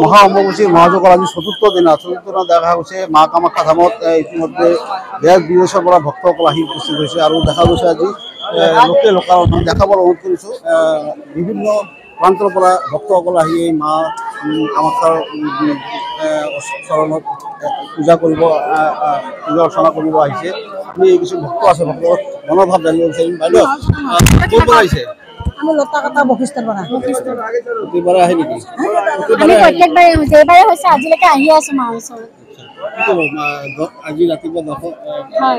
মহা অম্বুবাচী মহাযজ্ঞৰ আজি চতুৰ্থ দিন দেখা গৈছে মা কামাখ্যা ধামত ইতিমধ্যে দেশ বিদেশৰ পৰা ভক্তসকল আহি উপস্থিত হৈছে আৰু দেখা গৈছে আজি লোকে দেখাবলৈ অনুৰোধ কৰিছোঁ বিভিন্ন প্ৰান্তৰ পৰা ভক্তসকল আহি এই মা কামাখ্যাৰ চৰণত পূজা কৰিব পূজা অৰ্চনা কৰিব আহিছে। আমি কিছু ভক্ত আছে ভক্তৰ মনোভাৱ জানিব বিচাৰিম। বাইদেউ ক'ৰ পৰা আহিছে? আমি লতাকাটা বশিষ্ঠৰ পৰা। প্ৰতিবাৰে আহে নেকি? আমি প্ৰত্যেকবাৰে যেইবাৰে হৈছে আজিলৈকে আহি আছো মাৰ ওচৰত। আজি ৰাতিপুৱা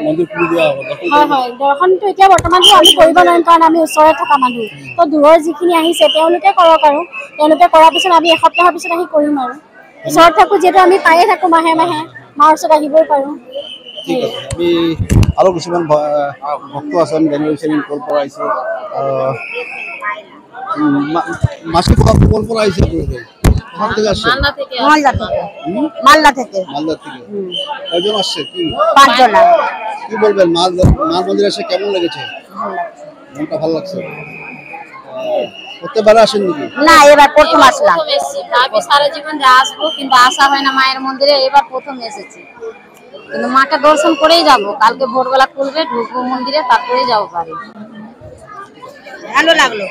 মন্দিৰ খুলি দিয়া হ'ব। হয় হয়, দৰ্শনটো এতিয়া বৰ্তমানটো আমি কৰিব নোৱাৰিম কাৰণ আমি ওচৰত থকা মানুহ। তো দূৰৰ যিখিনি আহিছে তেওঁলোকে কৰক আৰু তেওঁলোকে কৰাৰ পিছত আমি এসপ্তাহৰ পিছত আহি কৰিম আৰু ওচৰত থাকোঁ যিহেতু আমি পায়ে থাকোঁ মাহে মাহে মাৰ ওচৰত আহিবই পাৰোঁ। ঠিক আছে, আমি আৰু কিছুমান ভক্ত আছে আমি জানিব বিচাৰিম ক'ৰ পৰা আহিছে। মাছটো ক'ৰ পৰা আহিছে আপোনালোকে? মালদা থেকে। কয়জন আসছে? 5 জন। কি বলবেন মা মন্দিরে এসে কেমন লেগেছে? মনটা ভালো লাগছে। প্রত্যেকবারে আসেন নাকি? না, এবার প্রথম আসলাম। ভাবি সারা জীবন আসবো কিন্তু আসা হয় না মায়ের মন্দিরে, এবার প্রথম এসেছি। কিন্তু মাকে দর্শন করেই যাব, কালকে ভোরবেলা খুলবে ঢুকবো মন্দিরে তারপরে যাবো বাড়ি। ভালো লাগলো।